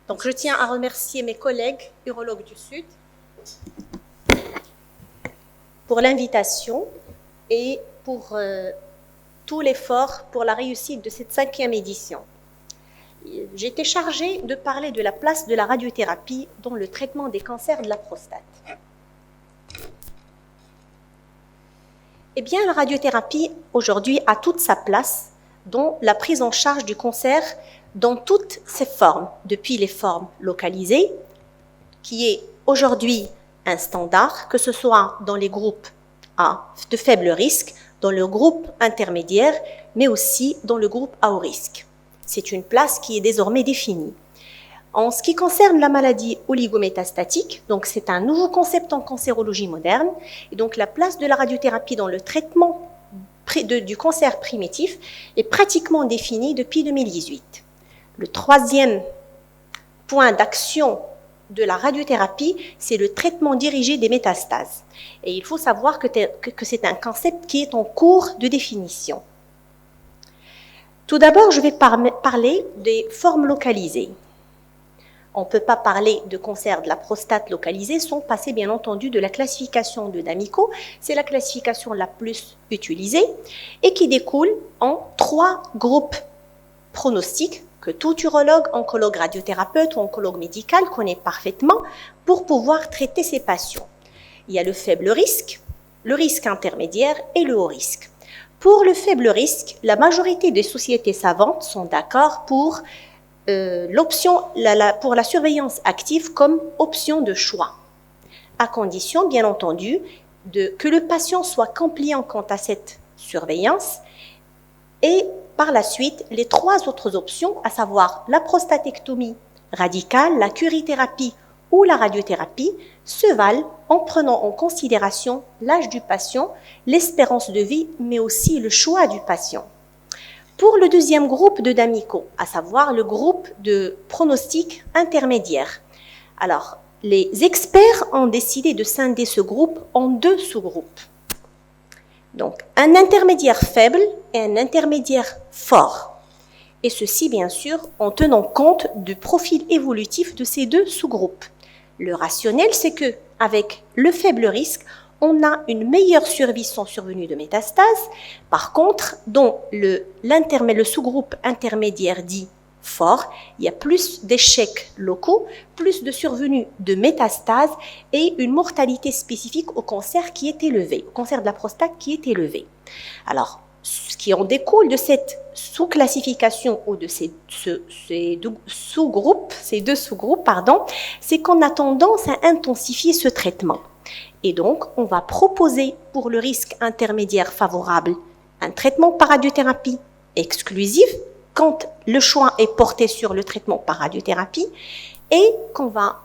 Donc, je tiens à remercier mes collègues urologues du Sud pour l'invitation et pour tout l'effort pour la réussite de cette 5e édition. J'ai été chargée de parler de la place de la radiothérapie dans le traitement des cancers de la prostate. Eh bien, la radiothérapie, aujourd'hui, a toute sa place dans la prise en charge du cancer dans toutes ses formes, depuis les formes localisées, qui est aujourd'hui un standard, que ce soit dans les groupes à de faible risque, dans le groupe intermédiaire, mais aussi dans le groupe à haut risque. C'est une place qui est désormais définie. En ce qui concerne la maladie oligométastatique, donc c'est un nouveau concept en cancérologie moderne, et donc la place de la radiothérapie dans le traitement du cancer primitif est pratiquement définie depuis 2018. Le 3e point d'action de la radiothérapie, c'est le traitement dirigé des métastases. Et il faut savoir que c'est un concept qui est en cours de définition. Tout d'abord, je vais parler des formes localisées. On ne peut pas parler de cancer de la prostate localisé sans passer bien entendu de la classification de D'Amico. C'est la classification la plus utilisée et qui découle en 3 groupes pronostiques que tout urologue, oncologue, radiothérapeute ou oncologue médical connaît parfaitement pour pouvoir traiter ces patients. Il y a le faible risque, le risque intermédiaire et le haut risque. Pour le faible risque, la majorité des sociétés savantes sont d'accord pour l'option pour la surveillance active comme option de choix, à condition, bien entendu, que le patient soit compliant quant à cette surveillance et par la suite, les 3 autres options, à savoir la prostatectomie radicale, la curithérapie ou la radiothérapie, se valent en prenant en considération l'âge du patient, l'espérance de vie, mais aussi le choix du patient. Pour le 2e groupe de D'Amico, à savoir le groupe de pronostic intermédiaire. Alors, les experts ont décidé de scinder ce groupe en 2 sous-groupes. Donc, un intermédiaire faible et un intermédiaire fort. Et ceci, bien sûr, en tenant compte du profil évolutif de ces 2 sous-groupes. Le rationnel, c'est que avec le faible risque, on a une meilleure survie sans survenue de métastases. Par contre, dans le sous-groupe intermédiaire dit fort, il y a plus d'échecs locaux, plus de survenue de métastases et une mortalité spécifique au cancer qui est élevée, au cancer de la prostate qui est élevé. Alors, ce qui en découle de cette sous-classification ou de ces 2 sous-groupes, c'est qu'on a tendance à intensifier ce traitement. Et donc, on va proposer pour le risque intermédiaire favorable un traitement par radiothérapie exclusif quand le choix est porté sur le traitement par radiothérapie et qu'on va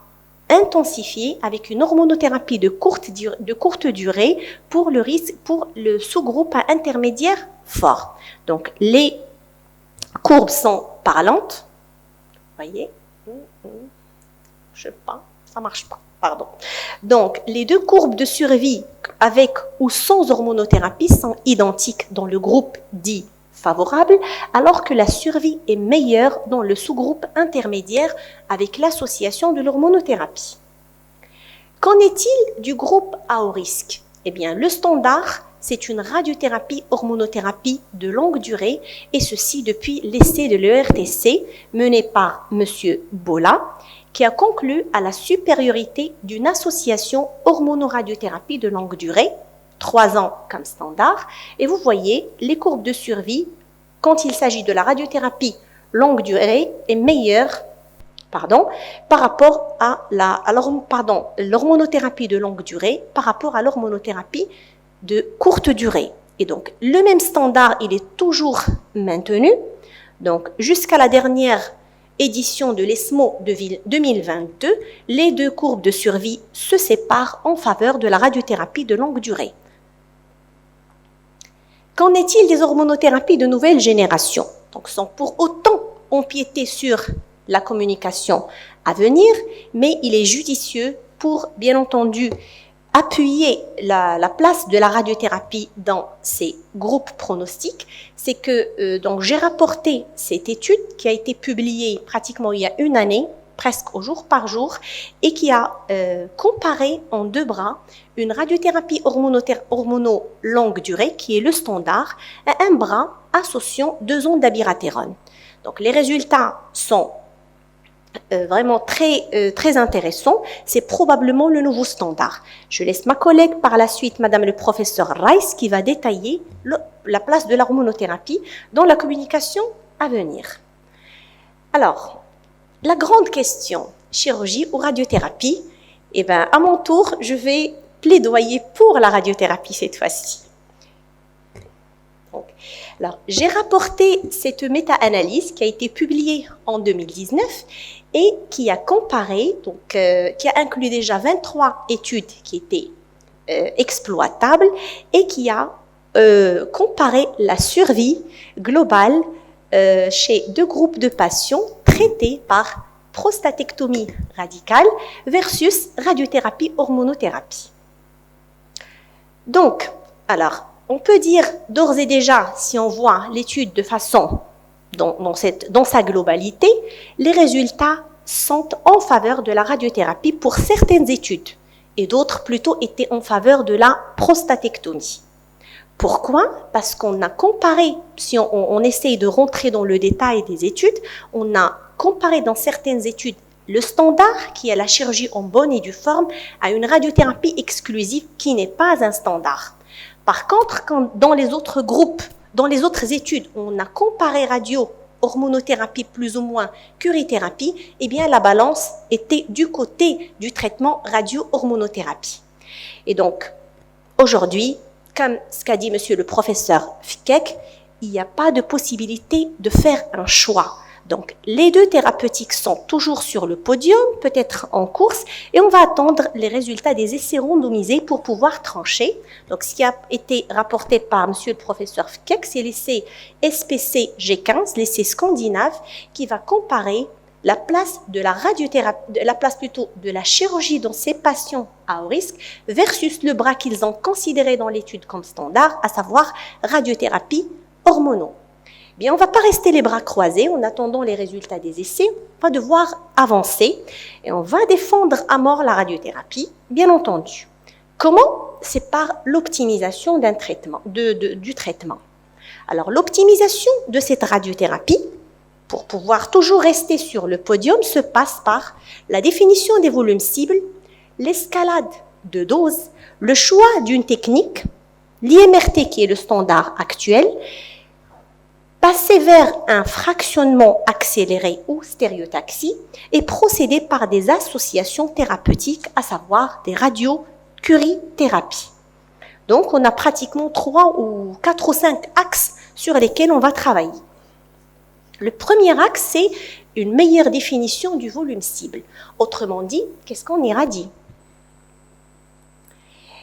intensifier avec une hormonothérapie de courte durée pour le sous-groupe intermédiaire fort. Donc, les courbes sont parlantes. Vous voyez? Je sais pas, ça marche pas. Pardon. Donc, les 2 courbes de survie avec ou sans hormonothérapie sont identiques dans le groupe dit favorable, alors que la survie est meilleure dans le sous-groupe intermédiaire avec l'association de l'hormonothérapie. Qu'en est-il du groupe à haut risque? Eh bien, le standard, c'est une radiothérapie-hormonothérapie de longue durée, et ceci depuis l'essai de l'ERTC mené par M. Bola, qui a conclu à la supériorité d'une association hormonoradiothérapie de longue durée, 3 ans comme standard, et vous voyez les courbes de survie quand il s'agit de la radiothérapie longue durée est meilleure par rapport à l'hormonothérapie de longue durée par rapport à l'hormonothérapie de courte durée. Et donc, le même standard, il est toujours maintenu. Donc, jusqu'à la dernière édition de l'ESMO de 2022, les 2 courbes de survie se séparent en faveur de la radiothérapie de longue durée. Qu'en est-il des hormonothérapies de nouvelle génération? Donc, sans pour autant empiéter sur la communication à venir, mais il est judicieux pour, bien entendu, appuyer la place de la radiothérapie dans ces groupes pronostiques, c'est que donc j'ai rapporté cette étude qui a été publiée pratiquement il y a une année presque au jour par jour et qui a comparé en 2 bras une radiothérapie hormono longue durée, qui est le standard, à un bras associant 2 ondes d'abiraterone. Donc les résultats sont vraiment très intéressants. C'est probablement le nouveau standard. Je laisse ma collègue par la suite, Madame le professeur Rice, qui va détailler la place de l'hormonothérapie dans la communication à venir. Alors, la grande question, chirurgie ou radiothérapie, eh bien, à mon tour, je vais plaidoyer pour la radiothérapie cette fois-ci. Alors, j'ai rapporté cette méta-analyse qui a été publiée en 2019 et qui a comparé, qui a inclus déjà 23 études qui étaient exploitables et qui a comparé la survie globale chez 2 groupes de patients traités par prostatectomie radicale versus radiothérapie hormonothérapie. Donc, alors, on peut dire d'ores et déjà, si on voit l'étude de façon dans sa globalité, les résultats sont en faveur de la radiothérapie pour certaines études et d'autres plutôt étaient en faveur de la prostatectomie. Pourquoi? Parce qu'on a comparé, si on essaye de rentrer dans le détail des études, on a comparé dans certaines études le standard, qui est la chirurgie en bonne et due forme, à une radiothérapie exclusive qui n'est pas un standard. Par contre, quand dans les autres groupes, dans les autres études, on a comparé radio, hormonothérapie plus ou moins curithérapie, eh bien la balance était du côté du traitement radio-hormonothérapie. Et donc, aujourd'hui, comme ce qu'a dit monsieur le professeur Fikek, il n'y a pas de possibilité de faire un choix. Donc, les 2 thérapeutiques sont toujours sur le podium, peut-être en course, et on va attendre les résultats des essais randomisés pour pouvoir trancher. Donc, ce qui a été rapporté par monsieur le professeur Fikek, c'est l'essai SPC G15, l'essai scandinave, qui va comparer la place de la radiothérapie, la place plutôt de la chirurgie dans ces patients à haut risque versus le bras qu'ils ont considéré dans l'étude comme standard, à savoir radiothérapie hormonaux. Bien, on ne va pas rester les bras croisés en attendant les résultats des essais, on va devoir avancer et on va défendre à mort la radiothérapie, bien entendu. Comment? C'est par l'optimisation d'un traitement, du traitement. Alors, l'optimisation de cette radiothérapie, pour pouvoir toujours rester sur le podium, se passe par la définition des volumes cibles, l'escalade de doses, le choix d'une technique, l'IMRT qui est le standard actuel, passer vers un fractionnement accéléré ou stéréotaxie et procéder par des associations thérapeutiques, à savoir des radiocurithérapie. Donc, on a pratiquement 3 ou 4 ou 5 axes sur lesquels on va travailler. Le premier axe, c'est une meilleure définition du volume cible. Autrement dit, qu'est-ce qu'on irradie?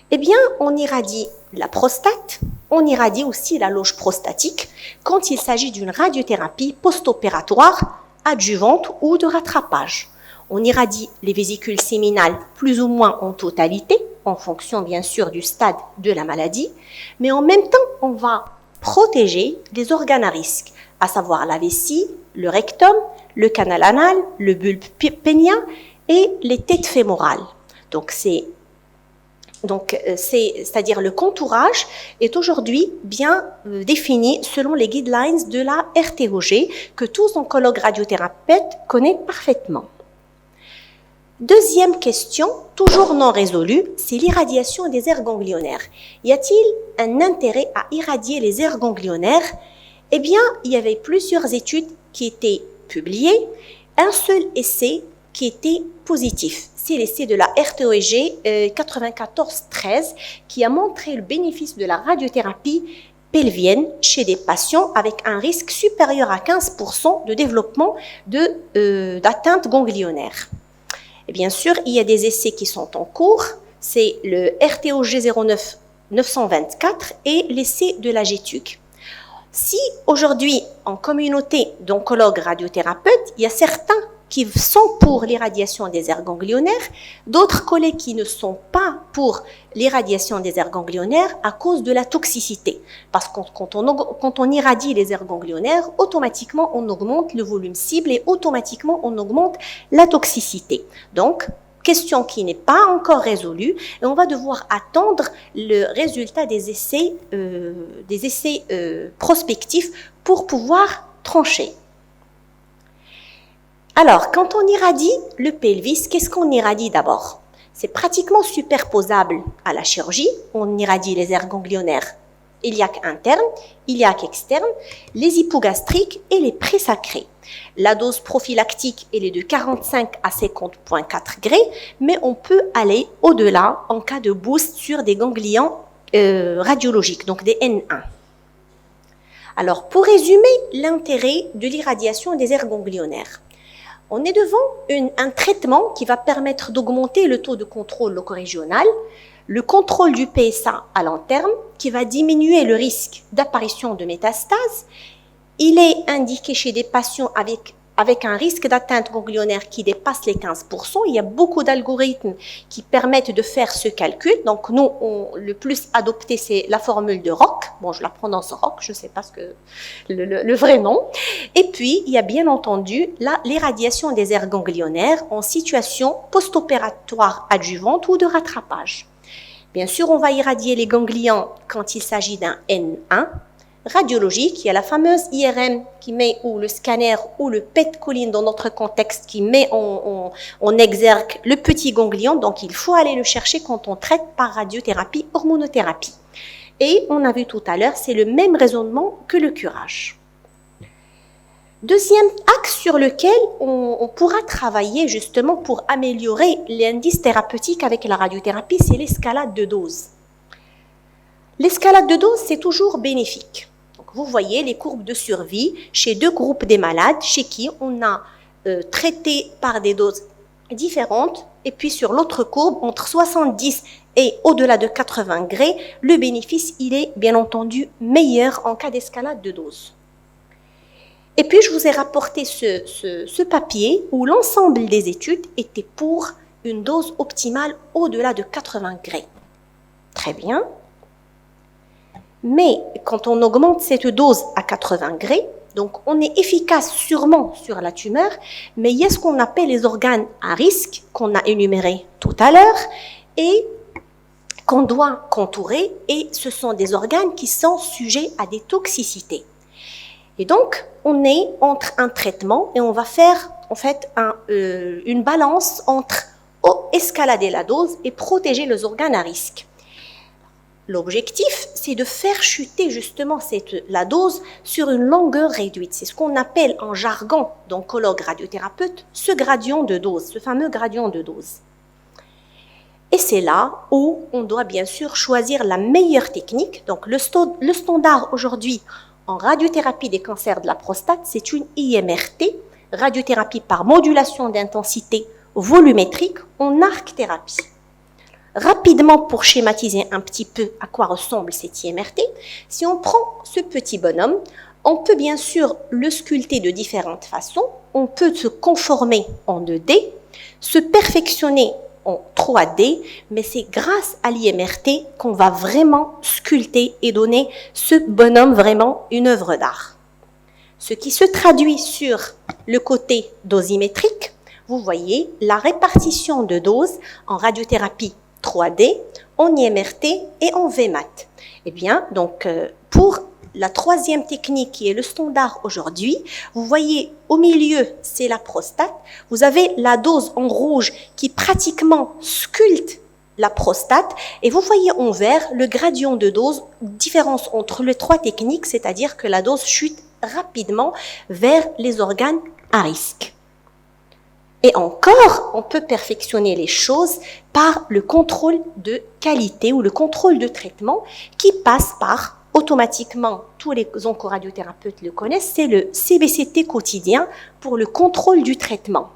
Eh bien, on irradie la prostate, on irradie aussi la loge prostatique quand il s'agit d'une radiothérapie post-opératoire, adjuvante ou de rattrapage. On irradie les vésicules séminales plus ou moins en totalité, en fonction bien sûr du stade de la maladie, mais en même temps, on va protéger les organes à risque, à savoir la vessie, le rectum, le canal anal, le bulbe pénien et les têtes fémorales. C'est-à-dire le contourage est aujourd'hui bien défini selon les guidelines de la RTOG que tout oncologue radiothérapeute connaît parfaitement. Deuxième question, toujours non résolue, c'est l'irradiation des aires ganglionnaires. Y a-t-il un intérêt à irradier les aires ganglionnaires? Eh bien, il y avait plusieurs études qui étaient publiées, un seul essai qui était positif. C'est l'essai de la RTOG 94-13 qui a montré le bénéfice de la radiothérapie pelvienne chez des patients avec un risque supérieur à 15% de développement d'atteinte ganglionnaire. Et bien sûr, il y a des essais qui sont en cours, c'est le RTOG 09-924 et l'essai de la GTUC. Si aujourd'hui, en communauté d'oncologues radiothérapeutes, il y a certains qui sont pour l'irradiation des aires ganglionnaires, d'autres collègues qui ne sont pas pour l'irradiation des aires ganglionnaires à cause de la toxicité. Parce que quand on irradie les aires ganglionnaires, automatiquement on augmente le volume cible et automatiquement on augmente la toxicité. Donc, question qui n'est pas encore résolue et on va devoir attendre le résultat des essais prospectifs pour pouvoir trancher. Alors, quand on irradie le pelvis, qu'est-ce qu'on irradie d'abord? C'est pratiquement superposable à la chirurgie. On irradie les aires ganglionnaires iliaques internes, iliaques externes, les hypogastriques et les présacrés. La dose prophylactique elle est de 45 à 50,4 Gray, mais on peut aller au-delà en cas de boost sur des ganglions radiologiques, donc des N1. Alors, pour résumer l'intérêt de l'irradiation des aires ganglionnaires, on est devant un traitement qui va permettre d'augmenter le taux de contrôle locorégional, le contrôle du PSA à long terme, qui va diminuer le risque d'apparition de métastases. Il est indiqué chez des patients avec un risque d'atteinte ganglionnaire qui dépasse les 15%. Il y a beaucoup d'algorithmes qui permettent de faire ce calcul. Donc, nous, le plus adopté, c'est la formule de Rock. Bon, je la prononce Rock, je ne sais pas le vrai nom. Et puis, il y a bien entendu l'irradiation des aires ganglionnaires en situation post-opératoire adjuvante ou de rattrapage. Bien sûr, on va irradier les ganglions quand il s'agit d'un N1 radiologique. Il y a la fameuse IRM qui met, ou le scanner, ou le PET-choline dans notre contexte, qui met en exergue le petit ganglion. Donc, il faut aller le chercher quand on traite par radiothérapie, hormonothérapie. Et on a vu tout à l'heure, c'est le même raisonnement que le curage. Deuxième axe sur lequel on pourra travailler justement pour améliorer l'indice thérapeutique avec la radiothérapie, c'est l'escalade de dose. L'escalade de dose, c'est toujours bénéfique. Donc, vous voyez les courbes de survie chez deux groupes des malades chez qui on a traité par des doses différentes. Et puis sur l'autre courbe, entre 70 et au-delà de 80 Gray, le bénéfice, il est bien entendu meilleur en cas d'escalade de dose. Et puis, je vous ai rapporté ce papier où l'ensemble des études étaient pour une dose optimale au-delà de 80 Gray. Très bien. Mais quand on augmente cette dose à 80 Gray, donc on est efficace sûrement sur la tumeur, mais il y a ce qu'on appelle les organes à risque, qu'on a énumérés tout à l'heure, et qu'on doit contourer, et ce sont des organes qui sont sujets à des toxicités. Et donc, on est entre un traitement et on va faire en fait une balance entre escalader la dose et protéger les organes à risque. L'objectif, c'est de faire chuter justement la dose sur une longueur réduite. C'est ce qu'on appelle en jargon d'oncologue radiothérapeute ce gradient de dose, ce fameux gradient de dose. Et c'est là où on doit bien sûr choisir la meilleure technique. Donc le standard aujourd'hui en radiothérapie des cancers de la prostate, c'est une IMRT, radiothérapie par modulation d'intensité volumétrique en arc-thérapie. Rapidement, pour schématiser un petit peu à quoi ressemble cette IMRT, si on prend ce petit bonhomme, on peut bien sûr le sculpter de différentes façons. On peut se conformer en 2D, se perfectionner en 3D, mais c'est grâce à l'IMRT qu'on va vraiment sculpter et donner ce bonhomme vraiment une œuvre d'art. Ce qui se traduit sur le côté dosimétrique, vous voyez la répartition de doses en radiothérapie 3D, en IMRT et en VMAT. Eh bien, donc, pour la troisième technique qui est le standard aujourd'hui, vous voyez au milieu, c'est la prostate. Vous avez la dose en rouge qui pratiquement sculpte la prostate et vous voyez en vert le gradient de dose, différence entre les trois techniques, c'est-à-dire que la dose chute rapidement vers les organes à risque. Et encore, on peut perfectionner les choses par le contrôle de qualité ou le contrôle de traitement qui passe par, automatiquement, tous les oncoradiothérapeutes le connaissent, c'est le CBCT quotidien pour le contrôle du traitement.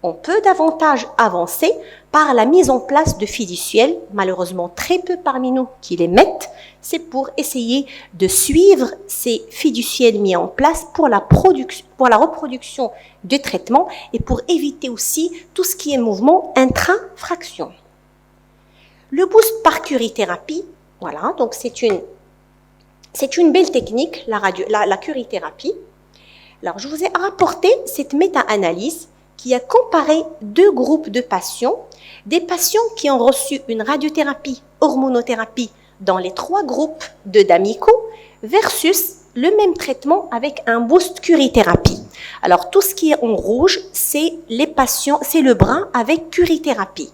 On peut davantage avancer par la mise en place de fiduciels, malheureusement très peu parmi nous qui les mettent. C'est pour essayer de suivre ces fiduciels mis en place pour la reproduction de traitement et pour éviter aussi tout ce qui est mouvement intra-fraction. Le boost par curithérapie, voilà, donc c'est une belle technique, la curithérapie. Alors, je vous ai rapporté cette méta-analyse qui a comparé deux groupes de patients, des patients qui ont reçu une radiothérapie, hormonothérapie dans les 3 groupes de d'Amico versus le même traitement avec un boost curithérapie. Alors, tout ce qui est en rouge, c'est les patients, c'est le bras avec curithérapie.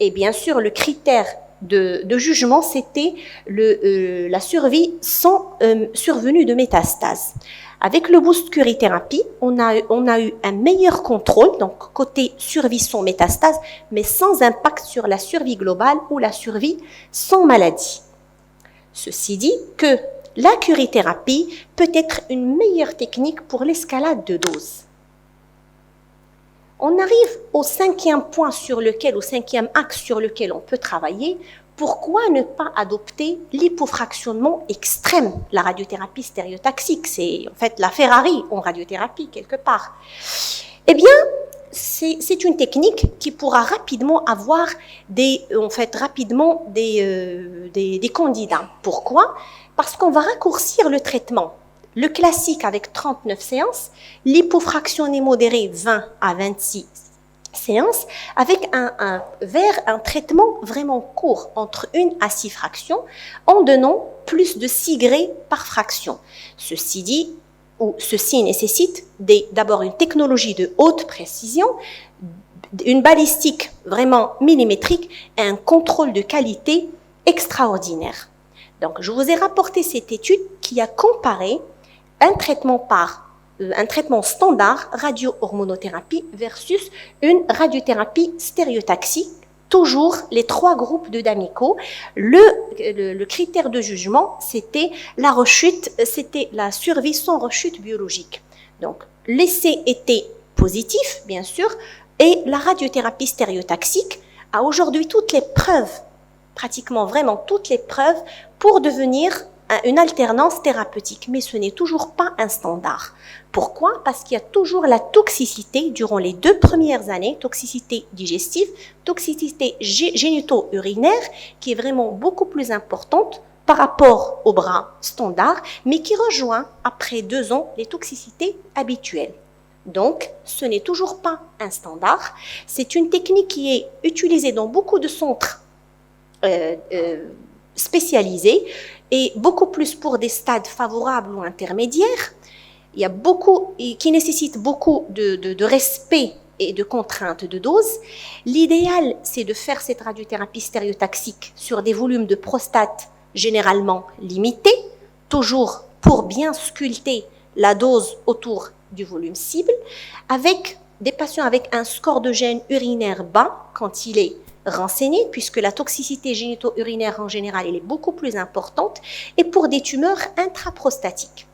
Et bien sûr, le critère de jugement, c'était la survie sans survenue de métastase. Avec le boost curithérapie, on a eu un meilleur contrôle, donc côté survie sans métastase, mais sans impact sur la survie globale ou la survie sans maladie. Ceci dit que la curithérapie peut être une meilleure technique pour l'escalade de dose. On arrive au 5e point au 5e axe sur lequel on peut travailler. Pourquoi ne pas adopter l'hypofractionnement extrême, la radiothérapie stéréotaxique? C'est en fait la Ferrari en radiothérapie quelque part. Eh bien, c'est une technique qui pourra rapidement avoir des candidats. Pourquoi? Parce qu'on va raccourcir le traitement. Le classique avec 39 séances, l'hypofractionné modéré 20 à 26 séances, avec un traitement vraiment court, entre 1 à 6 fractions, en donnant plus de 6 grés par fraction. Ceci nécessite d'abord une technologie de haute précision, une balistique vraiment millimétrique et un contrôle de qualité extraordinaire. Donc, je vous ai rapporté cette étude qui a comparé un traitement standard, radio-hormonothérapie, versus une radiothérapie stéréotaxique, toujours les 3 groupes de d'Amico. Le critère de jugement, c'était la survie sans rechute biologique. Donc, l'essai était positif, bien sûr, et la radiothérapie stéréotaxique a aujourd'hui toutes les preuves, pratiquement vraiment toutes les preuves, pour devenir une alternance thérapeutique, mais ce n'est toujours pas un standard. Pourquoi? Parce qu'il y a toujours la toxicité durant les 2 premières années, toxicité digestive, toxicité génito-urinaire, qui est vraiment beaucoup plus importante par rapport au bras standard, mais qui rejoint après 2 ans les toxicités habituelles. Donc, ce n'est toujours pas un standard. C'est une technique qui est utilisée dans beaucoup de centres spécialisés et beaucoup plus pour des stades favorables ou intermédiaires. Il y a qui nécessite beaucoup de respect et de contraintes de dose. L'idéal, c'est de faire cette radiothérapie stéréotaxique sur des volumes de prostate généralement limités, toujours pour bien sculpter la dose autour du volume cible, avec des patients avec un score de gène urinaire bas quand il est renseigné, puisque la toxicité génito-urinaire en général elle est beaucoup plus importante, et pour des tumeurs intraprostatiques.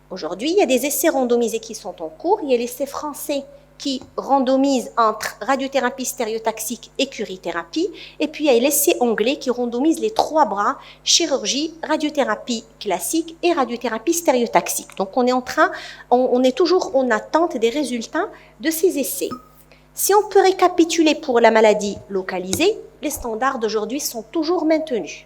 Aujourd'hui, il y a des essais randomisés qui sont en cours. Il y a l'essai français qui randomise entre radiothérapie stéréotaxique et curithérapie. Et puis, il y a l'essai anglais qui randomise les 3 bras, chirurgie, radiothérapie classique et radiothérapie stéréotaxique. Donc, on est toujours en attente des résultats de ces essais. Si on peut récapituler pour la maladie localisée, les standards d'aujourd'hui sont toujours maintenus.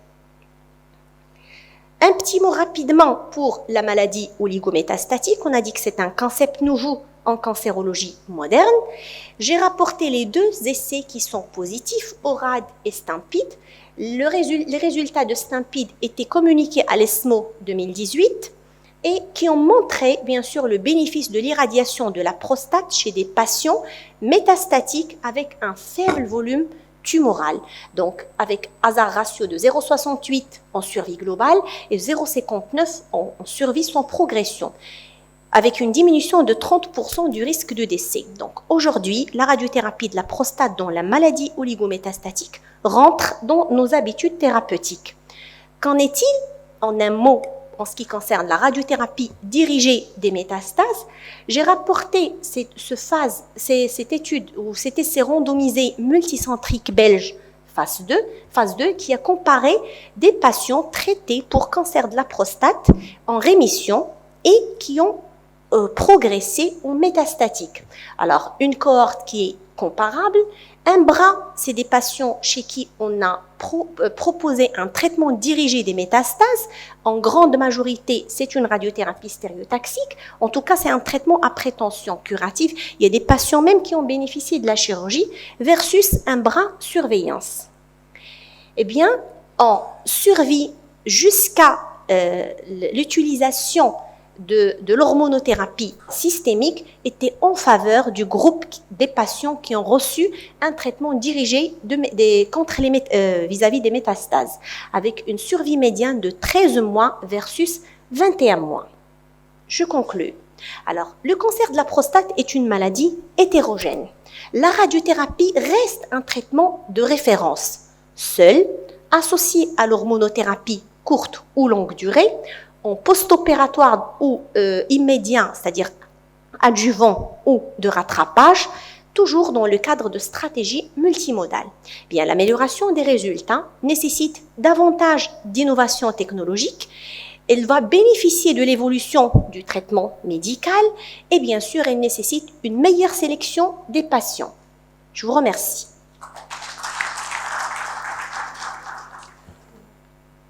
Un petit mot rapidement pour la maladie oligométastatique. On a dit que c'est un concept nouveau en cancérologie moderne. J'ai rapporté les 2 essais qui sont positifs, ORAD et STAMPEDE. Les résultats de STAMPEDE étaient communiqués à l'ESMO 2018 et qui ont montré, bien sûr, le bénéfice de l'irradiation de la prostate chez des patients métastatiques avec un faible volume tumoral, donc avec hasard ratio de 0,68 en survie globale et 0,59 en survie sans progression, avec une diminution de 30% du risque de décès. Donc aujourd'hui, la radiothérapie de la prostate dans la maladie oligométastatique rentre dans nos habitudes thérapeutiques. Qu'en est-il en un mot, en ce qui concerne la radiothérapie dirigée des métastases, j'ai rapporté cette étude ou cet essai randomisé multicentrique belge phase 2, qui a comparé des patients traités pour cancer de la prostate en rémission et qui ont progressé ou métastatique. Alors, une cohorte qui est comparable. Un bras, c'est des patients chez qui on a proposé un traitement dirigé des métastases. En grande majorité, c'est une radiothérapie stéréotaxique. En tout cas, c'est un traitement à prétention curative. Il y a des patients même qui ont bénéficié de la chirurgie versus un bras surveillance. Eh bien, en survie jusqu'à l'utilisation de l'hormonothérapie systémique était en faveur du groupe des patients qui ont reçu un traitement dirigé vis-à-vis des métastases, avec une survie médiane de 13 mois versus 21 mois. Je conclus. Alors, le cancer de la prostate est une maladie hétérogène. La radiothérapie reste un traitement de référence, seul, associé à l'hormonothérapie courte ou longue durée, en post-opératoire ou immédiat, c'est-à-dire adjuvant ou de rattrapage, toujours dans le cadre de stratégies multimodales. Bien, l'amélioration des résultats nécessite davantage d'innovation technologique. Elle va bénéficier de l'évolution du traitement médical et bien sûr, elle nécessite une meilleure sélection des patients. Je vous remercie.